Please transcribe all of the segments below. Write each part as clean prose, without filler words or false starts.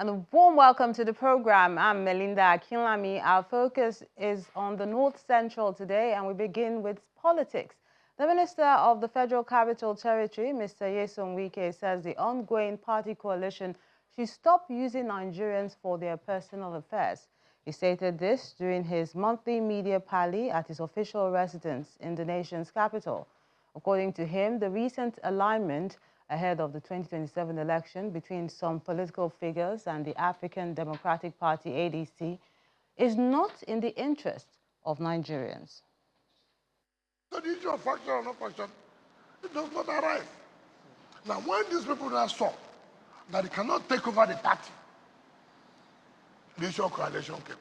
And a warm welcome to the program. I'm Melinda Akinlami. Our focus is on the North Central today, and we begin with politics. The Minister of the Federal Capital Territory, Mr. Nyesom Wike, says the ongoing party coalition should stop using Nigerians for their personal affairs. He stated this during his monthly media parley at his official residence in the nation's capital. According to him, the recent alignment ahead of the 2027 election between some political figures and the African Democratic Party, ADC, is not in the interest of Nigerians. So the issue of faction or no faction, it does not arise. Now, when these people now saw that they cannot take over the party, the issue of coalition came.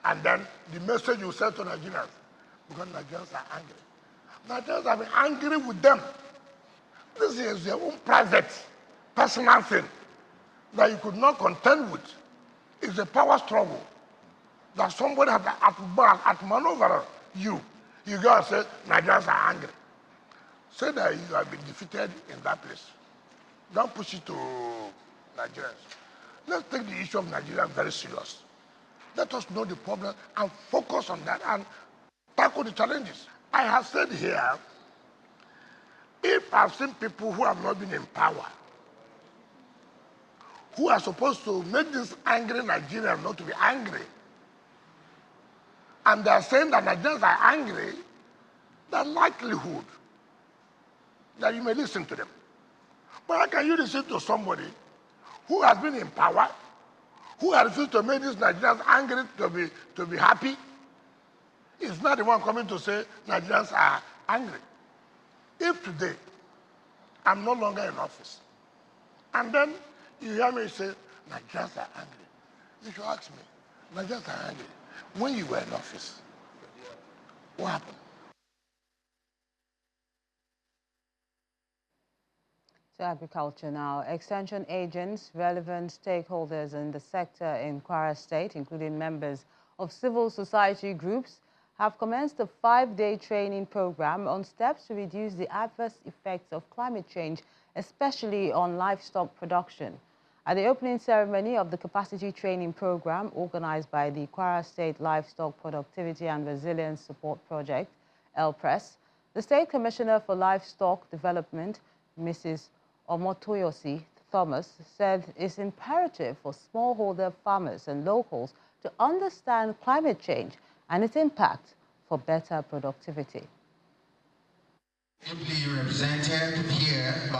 And then the message you sent to Nigerians, because Nigerians are angry. Nigerians have been angry with them. This is their own private, personal thing that you could not contend with. It's a power struggle that somebody has maneuvered you. You go and say, Nigerians are angry. Say that you have been defeated in that place. Don't push it to Nigerians. Let's take the issue of Nigeria very serious. Let us know the problem and focus on that and tackle the challenges. I have said here, if I've seen people who have not been in power, who are supposed to make this angry Nigerians not to be angry, and they are saying that Nigerians are angry, the likelihood that you may listen to them. But how can you listen to somebody who has been in power, who has refused to make these Nigerians angry to be happy? It's not the one coming to say Nigerians are angry. If today I'm no longer in office, and then you hear me say, Nigerians are angry, you should ask me, Nigerians are angry. When you were in office, what happened? To agriculture now. Extension agents, relevant stakeholders in the sector in Quir State, including members of civil society groups, have commenced a 5-day training program on steps to reduce the adverse effects of climate change, especially on livestock production. At the opening ceremony of the capacity training program organized by the Quir State Livestock Productivity and Resilience Support Project, LPRES, the State Commissioner for Livestock Development, Mrs. Omotoyosi Thomas, said it's imperative for smallholder farmers and locals to understand climate change and its impact for better productivity.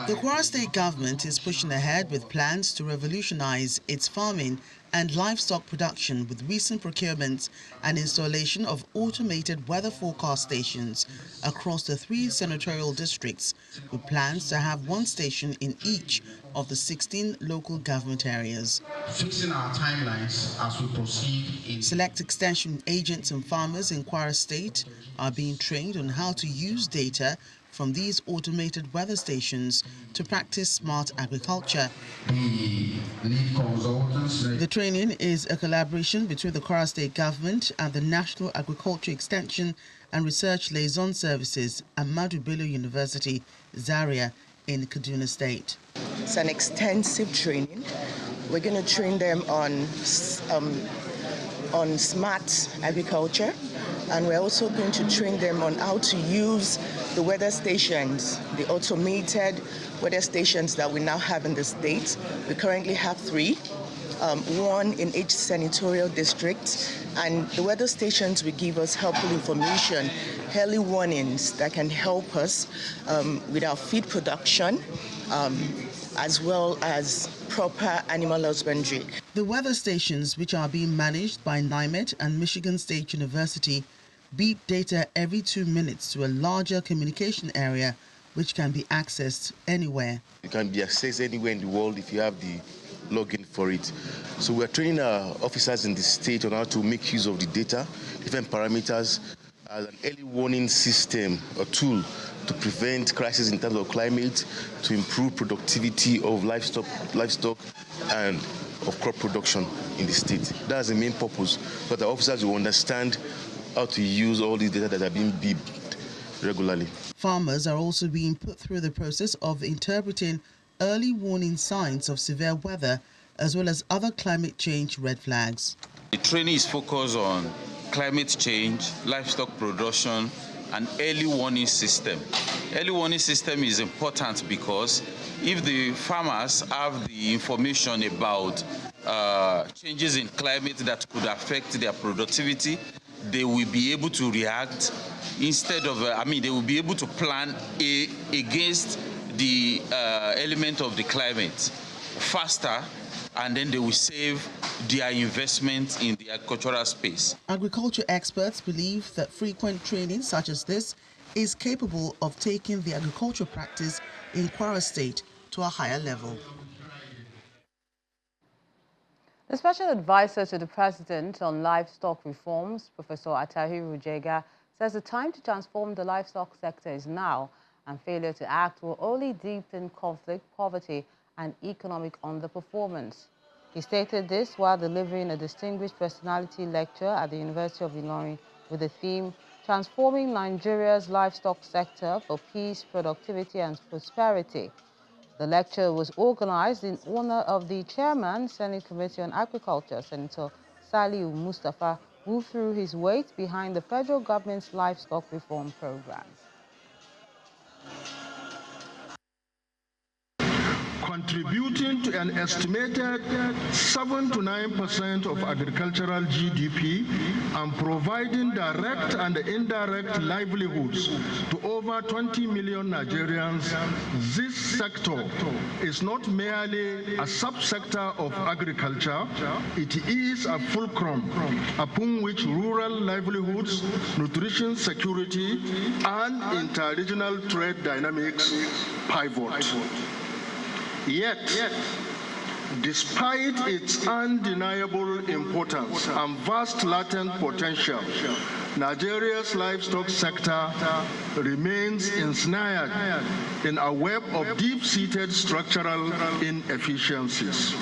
The Quir State government is pushing ahead with plans to revolutionize its farming and livestock production with recent procurements and installation of automated weather forecast stations across the 3 senatorial districts, with plans to have 1 station in each of the 16 local government areas. Fixing our timelines as we proceed. Select extension agents and farmers in Quir State are being trained on how to use data from these automated weather stations to practice smart agriculture. The training is a collaboration between the Quir State government and the National Agriculture Extension and Research Liaison Services and Ahmadu Bello University, Zaria, in Kaduna State. It's an extensive training. We're going to train them on smart agriculture, and we're also going to train them on how to use the weather stations, the automated weather stations that we now have in the state. We currently have 3, 1 in each senatorial district, and the weather stations will give us helpful information, early warnings that can help us with our feed production, as well as proper animal husbandry. The weather stations, which are being managed by NIMET and Michigan State University, beep data every 2 minutes to a larger communication area which can be accessed anywhere. It can be accessed anywhere in the world if you have the login for it. So we're training our officers in the state on how to make use of the data, different parameters, as an early warning system or tool to prevent crisis in terms of climate, to improve productivity of livestock and of crop production in the state. That's the main purpose, but the officers will understand how to use all these data that are being beeped regularly. Farmers are also being put through the process of interpreting early warning signs of severe weather as well as other climate change red flags. The training is focused on climate change, livestock production, and early warning system. Early warning system is important because if the farmers have the information about changes in climate that could affect their productivity, they will be able to react instead of, they will be able to plan against the element of the climate faster, and then they will save their investment in the agricultural space. Agriculture experts believe that frequent training such as this is capable of taking the agriculture practice in Quir State to a higher level. The Special Advisor to the President on Livestock Reforms, Professor Atahiru Jega, says the time to transform the livestock sector is now, and failure to act will only deepen conflict, poverty, and economic underperformance. He stated this while delivering a distinguished personality lecture at the University of Ilorin with the theme, Transforming Nigeria's Livestock Sector for Peace, Productivity, and Prosperity. The lecture was organized in honor of the Chairman, Senate Committee on Agriculture, Senator Saliu Mustafa, who threw his weight behind the federal government's livestock reform program. Contributing to an estimated 7 to 9% of agricultural GDP and providing direct and indirect livelihoods to over 20 million Nigerians, this sector is not merely a subsector of agriculture, it is a fulcrum upon which rural livelihoods, nutrition security, and interregional trade dynamics pivot. Yet, despite its undeniable importance and vast latent potential, Nigeria's livestock sector remains ensnared in a web of deep-seated structural inefficiencies.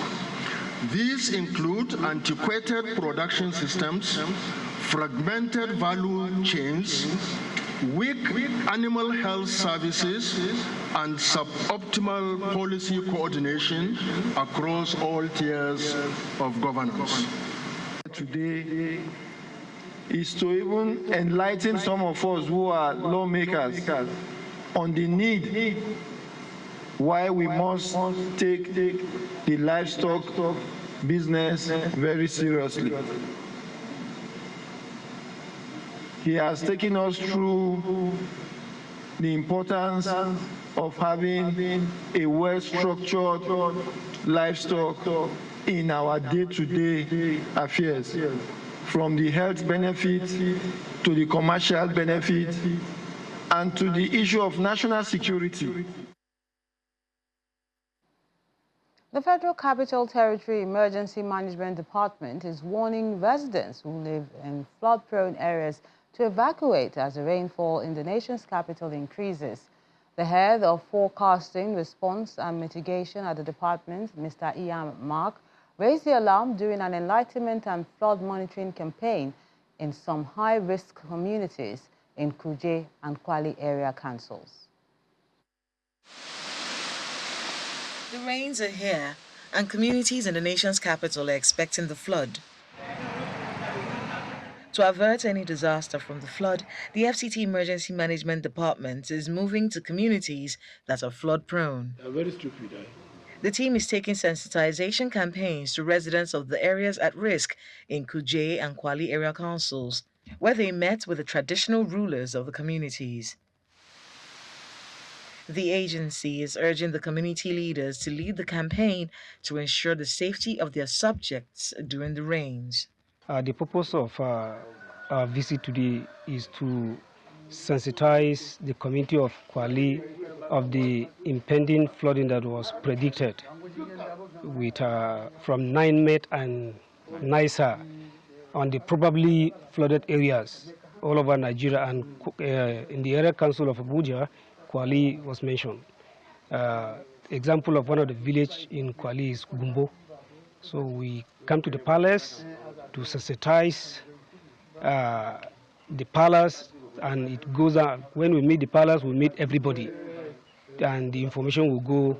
These include antiquated production systems, fragmented value chains, weak animal health services, and suboptimal policy coordination across all tiers of governance. Today is to even enlighten some of us who are lawmakers on the need why we must take the livestock business very seriously. He has taken us through the importance of having a well-structured livestock in our day-to-day affairs, from the health benefit to the commercial benefit and to the issue of national security. The Federal Capital Territory Emergency Management Department is warning residents who live in flood-prone areas to evacuate as the rainfall in the nation's capital increases. The head of Forecasting, Response and Mitigation at the department, Mr. Ian Mark, raised the alarm during an enlightenment and flood monitoring campaign in some high-risk communities in Kogi and Kwali area councils. The rains are here, and communities in the nation's capital are expecting the flood. To avert any disaster from the flood, the FCT Emergency Management Department is moving to communities that are flood-prone. Very stupid. The team is taking sensitization campaigns to residents of the areas at risk in Kogi and Kwali area councils, where they met with the traditional rulers of the communities. The agency is urging the community leaders to lead the campaign to ensure the safety of their subjects during the rains. The purpose of our visit today is to sensitize the community of Kwali of the impending flooding that was predicted with, from 9met and NISA on the probably flooded areas all over Nigeria, and in the area council of Abuja, Kwali was mentioned. Example of one of the villages in Kwali is Gumbo. So we come to the palace to sensitize the palace, and it goes on. When we meet the palace, we meet everybody, and the information will go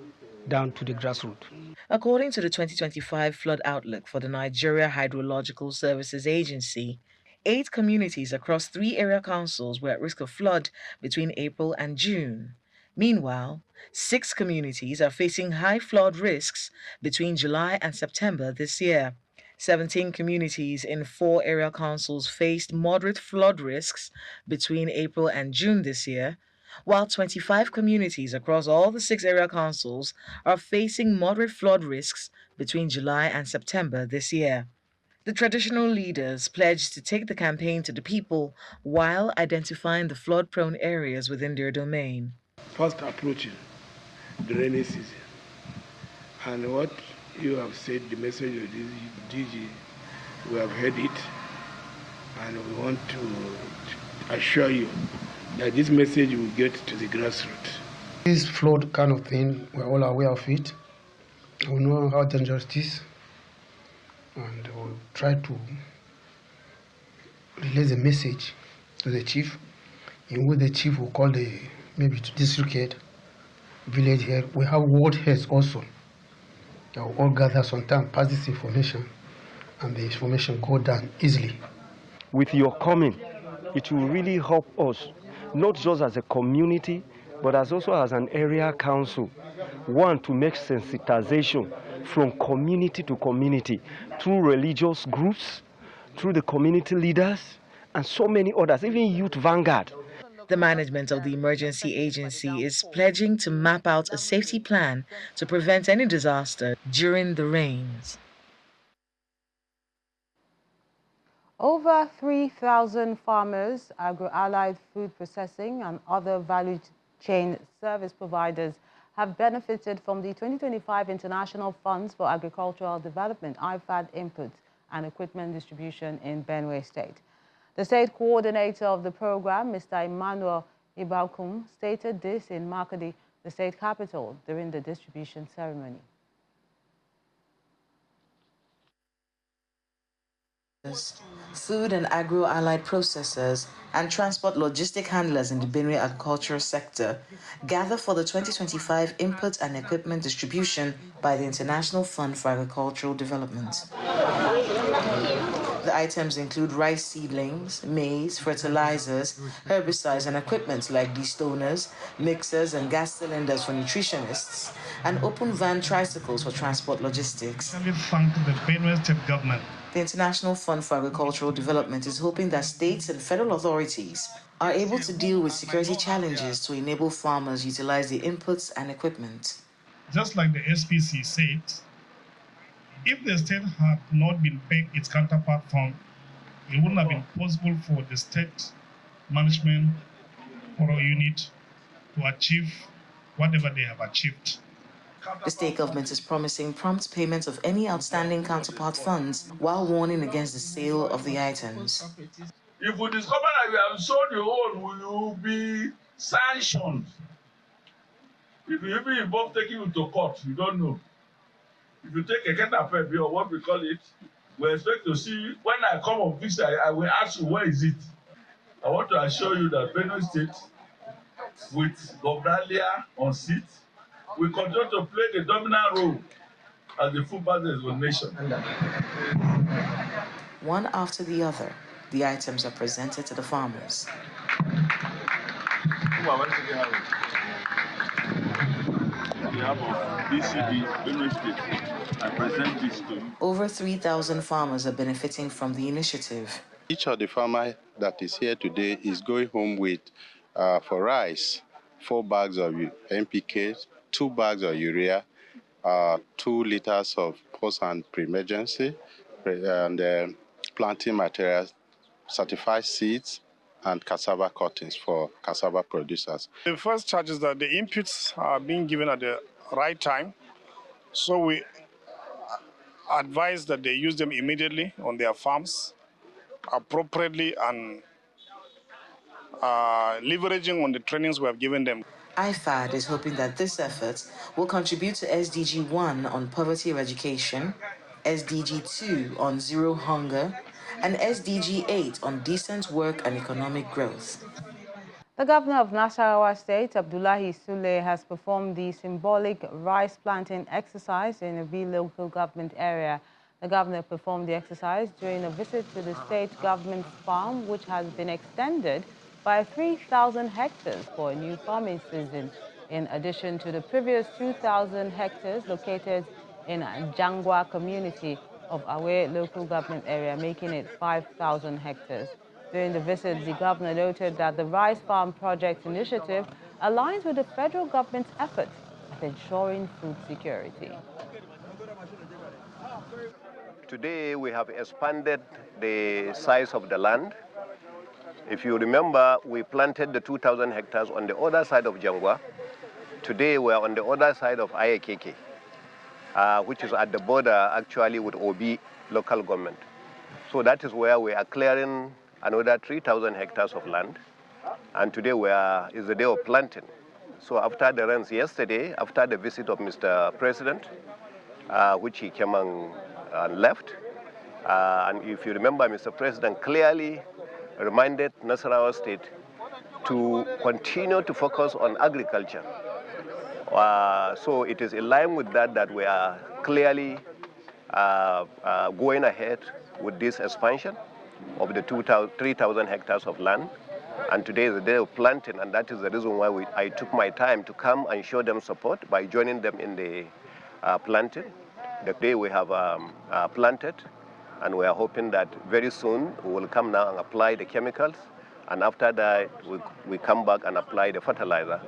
down to the grassroots. According to the 2025 flood outlook for the Nigeria Hydrological Services Agency, 8 communities across 3 area councils were at risk of flood between April and June. Meanwhile, 6 communities are facing high flood risks between July and September this year. 17 communities in 4 area councils faced moderate flood risks between April and June this year, while 25 communities across all the 6 area councils are facing moderate flood risks between July and September this year. The traditional leaders pledged to take the campaign to the people while identifying the flood-prone areas within their domain. Fast approaching the rainy season. And what you have said, the message of this DG, we have heard it, and we want to assure you that this message will get to the grassroots. This flood kind of thing, we're all aware of it. We know how dangerous it is, and we'll try to relay the message to the chief, in which the chief will call maybe to district head, village head. We have ward heads also. They will all gather sometime, pass this information, and the information go down easily. With your coming, it will really help us, not just as a community, but also as an area council. One, to make sensitization from community to community, through religious groups, through the community leaders, and so many others, even Youth Vanguard. The management of the emergency agency is pledging to map out a safety plan to prevent any disaster during the rains. Over 3,000 farmers, agro-allied food processing and other value chain service providers have benefited from the 2025 International Funds for Agricultural Development IFAD input and equipment distribution in Benue State. The state coordinator of the program, Mr. Emmanuel Ibaukum, stated this in Makadi, the state capital, during the distribution ceremony. Food and agro-allied processors and transport logistic handlers in the Benue agricultural sector gather for the 2025 input and equipment distribution by the International Fund for Agricultural Development. The items include rice seedlings, maize, fertilizers, herbicides and equipment like destoners, mixers and gas cylinders for nutritionists, and open van tricycles for transport logistics. I thank the Benue State government. The International Fund for Agricultural Development is hoping that states and federal authorities are able to deal with security challenges to enable farmers utilize the inputs and equipment. Just like the SPC said, if the state had not been paying its counterpart fund, it wouldn't have been possible for the state management or a unit to achieve whatever they have achieved. The state government is promising prompt payment of any outstanding counterpart funds while warning against the sale of the items. If we discover that we have sold your own, we will be sanctioned. If you even involve taking you to court, you don't know. If you take a catapult or what we call it, we expect to see, when I come on visit, I will ask you, where is it? I want to assure you that Benue State, with Governor Lia on seat, we continue to play the dominant role as the food basket of the nation. One after the other, the items are presented to the farmers. Over 3,000 farmers are benefiting from the initiative. Each of the farmers that is here today is going home with, for rice, 4 bags of NPK, 2 bags of urea, 2 liters of post and pre-emergency, and planting materials, certified seeds, and cassava cuttings for cassava producers. The first charge is that the inputs are being given at the right time, so we advise that they use them immediately on their farms, appropriately, and leveraging on the trainings we have given them. IFAD is hoping that this effort will contribute to SDG 1 on poverty eradication, SDG 2 on zero hunger, and SDG 8 on decent work and economic growth. The governor of Nasarawa State, Abdullahi Sule, has performed the symbolic rice planting exercise in a V local government area. The governor performed the exercise during a visit to the state government's farm, which has been extended by 3,000 hectares for a new farming season, in addition to the previous 2,000 hectares located in Jangwa community of Awe local government area, making it 5,000 hectares. During the visit, the governor noted that the Rice Farm Project initiative aligns with the federal government's efforts at ensuring food security. Today, we have expanded the size of the land. If you remember, we planted the 2,000 hectares on the other side of Jangwa. Today, we are on the other side of Ayekeke, which is at the border actually with Obi local government. So that is where we are clearing another 3,000 hectares of land. And today is the day of planting. So after the rains yesterday, after the visit of Mr. President, which he came and left, and if you remember, Mr. President clearly reminded Nasarawa State to continue to focus on agriculture. So it is in line with that we are clearly going ahead with this expansion of the 3,000 hectares of land. And today is the day of planting, and that is the reason why I took my time to come and show them support by joining them in the planting. The day we have planted, and we are hoping that very soon we will come now and apply the chemicals, and after that we come back and apply the fertilizer.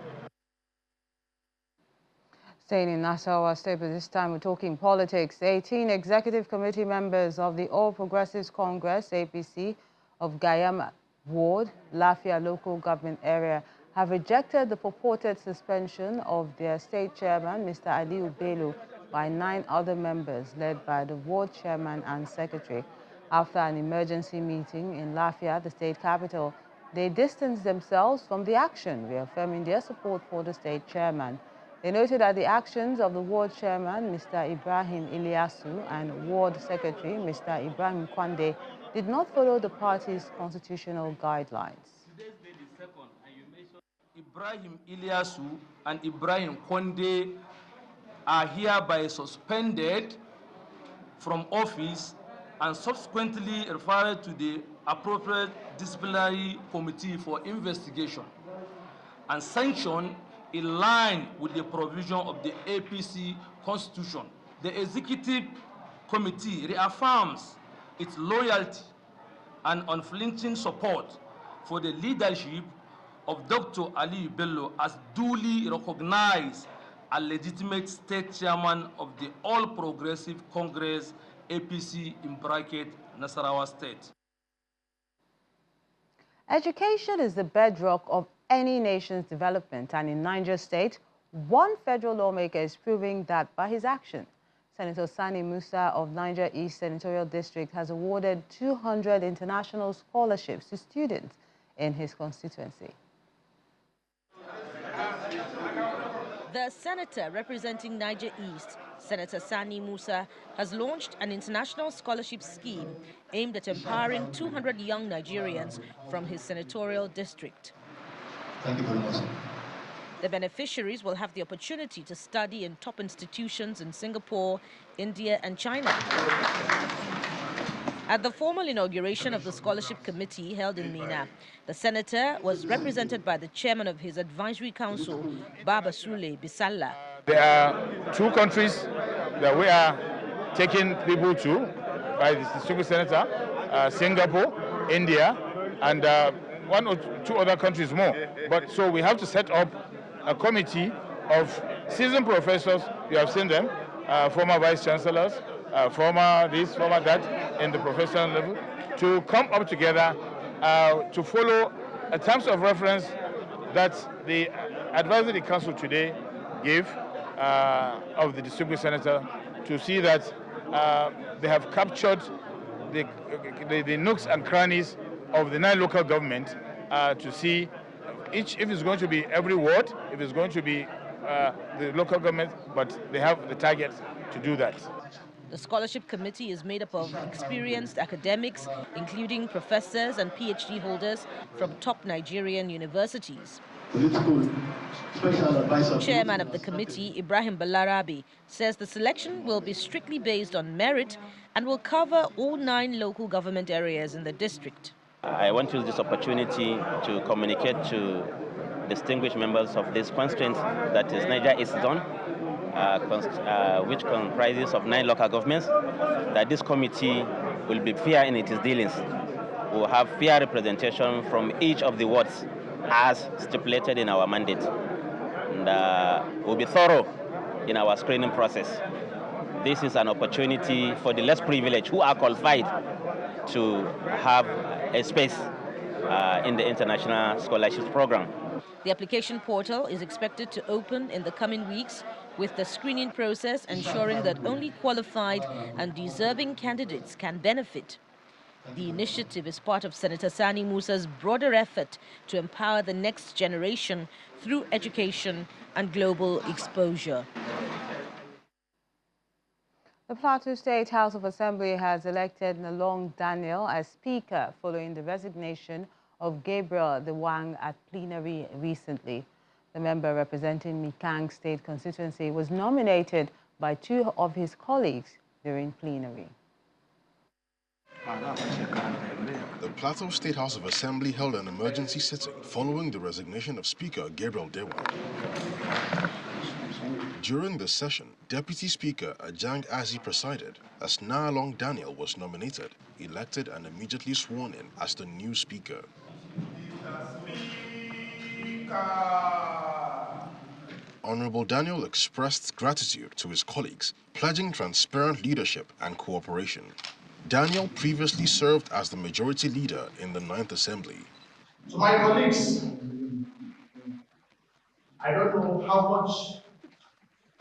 Staying in Nasarawa State, but this time we're talking politics. 18 executive committee members of the All Progressives Congress, APC, of Gayama Ward, Lafia local government area, have rejected the purported suspension of their state chairman, Mr. Aliu Bello, by 9 other members, led by the ward chairman and secretary. After an emergency meeting in Lafia, the state capital, they distanced themselves from the action, reaffirming their support for the state chairman. They noted that the actions of the ward chairman, Mr. Ibrahim Ilyasu, and ward secretary, Mr. Ibrahim Kwande, did not follow the party's constitutional guidelines. Ibrahim Ilyasu and Ibrahim Kwande are hereby suspended from office and subsequently referred to the appropriate disciplinary committee for investigation and sanctioned in line with the provision of the APC Constitution. The Executive Committee reaffirms its loyalty and unflinching support for the leadership of Dr. Ali Bello as duly recognized and legitimate state chairman of the All Progressive Congress, APC in bracket, Nasarawa State. Education is the bedrock of any nation's development, and in Niger State, one federal lawmaker is proving that by his action. Senator Sani Musa of Niger East Senatorial District has awarded 200 international scholarships to students in his constituency. The senator representing Niger East, Senator Sani Musa, has launched an international scholarship scheme aimed at empowering 200 young Nigerians from his senatorial district. Thank you very much. The beneficiaries will have the opportunity to study in top institutions in Singapore, India, and China. At the formal inauguration of the scholarship committee held in Mina, the senator was represented by the chairman of his advisory council, Baba Sule Bisalla. There are 2 countries that we are taking people to by the distinguished senator, Singapore, India, and 1 or 2 other countries more. But so we have to set up a committee of seasoned professors, you have seen them, former vice chancellors, former this, former that, in the professional level, to come up together to follow a terms of reference that the advisory council today gave of the distinguished senator, to see that they have captured the nooks and crannies of the 9 local governments to see if it's going to be every ward, if it's going to be the local government, but they have the target to do that. The scholarship committee is made up of experienced academics, including professors and PhD holders from top Nigerian universities. Chairman of the committee, Ibrahim Balarabi, says the selection will be strictly based on merit and will cover all 9 local government areas in the district. I want to use this opportunity to communicate to distinguished members of this constituent, that is Niger East Zone, which comprises of 9 local governments, that this committee will be fair in its dealings. We will have fair representation from each of the wards as stipulated in our mandate. And we'll be thorough in our screening process. This is an opportunity for the less privileged who are qualified to have a space in the International Scholarships Program. The application portal is expected to open in the coming weeks, with the screening process ensuring that only qualified and deserving candidates can benefit. The initiative is part of Senator Sani Musa's broader effort to empower the next generation through education and global exposure. The Plateau State House of Assembly has elected Nalong Daniel as Speaker following the resignation of Gabriel Dewang at plenary recently. The member representing Mikang State constituency was nominated by 2 of his colleagues during plenary. The Plateau State House of Assembly held an emergency sitting following the resignation of Speaker Gabriel Dewang. During the session, Deputy Speaker Ajang Azi presided as Nalong Daniel was nominated, elected and immediately sworn in as the new Speaker. Honorable Daniel expressed gratitude to his colleagues, pledging transparent leadership and cooperation. Daniel previously served as the majority leader in the 9th Assembly. To my colleagues, I don't know how much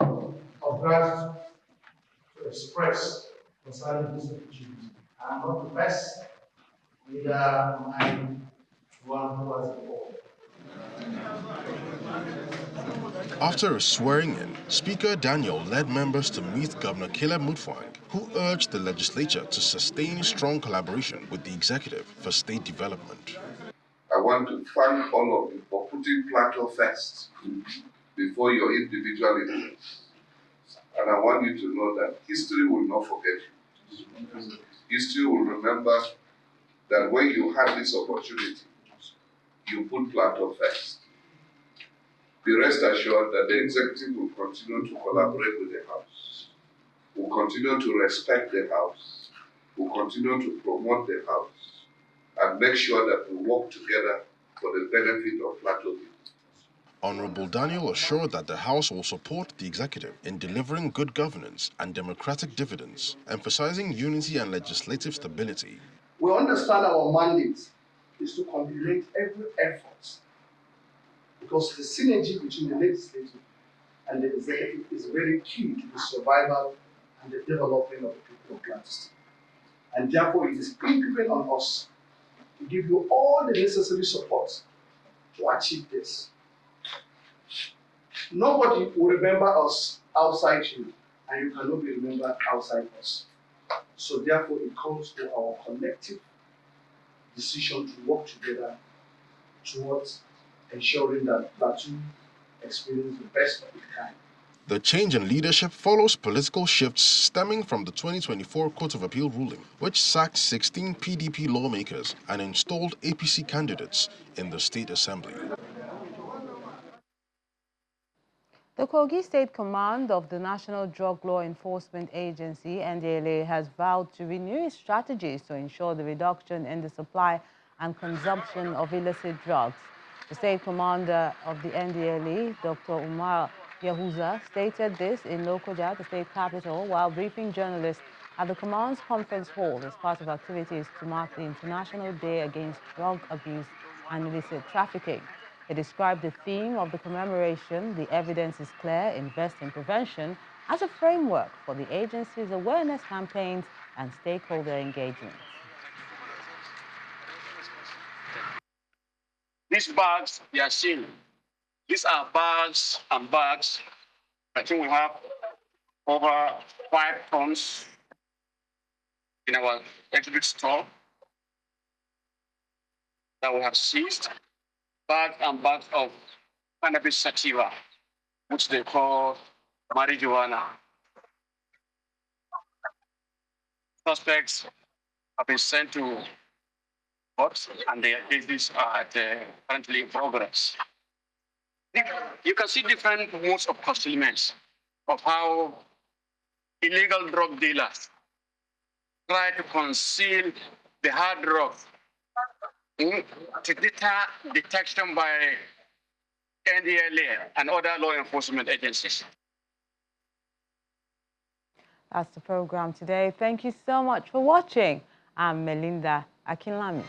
of gratitude to express concerning this opportunity. I am not the best leader, I am one who has evolved. After his swearing-in, Speaker Daniel led members to meet Governor Caleb Mutfwang, who urged the legislature to sustain strong collaboration with the executive for state development. I want to thank all of you for putting Plateau first before your individual interests. And I want you to know that history will not forget you. History will remember that when you had this opportunity, you put Plateau first. Be rest assured that the executive will continue to collaborate with the House, will continue to respect the House, will continue to promote the House, and make sure that we work together for the benefit of Plateau people. Honorable Daniel assured that the House will support the executive in delivering good governance and democratic dividends, emphasizing unity and legislative stability. We understand our mandate is to complement every effort, because the synergy between the legislative and the executive is very key to the survival and the development of the people of Plateau State. And therefore, it is incumbent on us to give you all the necessary support to achieve this. Nobody will remember us outside you, and you cannot be remembered outside us. So therefore, it comes to our collective decision to work together towards ensuring that Plateau experiences the best of its kind. The change in leadership follows political shifts stemming from the 2024 Court of Appeal ruling, which sacked 16 PDP lawmakers and installed APC candidates in the State Assembly. The Kogi State Command of the National Drug Law Enforcement Agency, NDLA, has vowed to renew its strategies to ensure the reduction in the supply and consumption of illicit drugs. The State Commander of the NDLA, Dr. Umar Yahuza, stated this in Lokoja, the state capital, while briefing journalists at the command's conference hall as part of activities to mark the International Day Against Drug Abuse and Illicit Trafficking. He described the theme of the commemoration, "The Evidence is Clear, Invest in Prevention," as a framework for the agency's awareness campaigns and stakeholder engagement. These bags they are seen. These are bags and bags. I think we have over 5 tons in our exhibit store that we have seized bags and bags of cannabis sativa, which they call marijuana. Suspects have been sent to court and their cases are currently in progress. You can see different modes of concealment of how illegal drug dealers try to conceal the hard drugs to deter detection by NDLA and other law enforcement agencies. That's the program today. Thank you so much for watching. I'm Melinda Akinlami.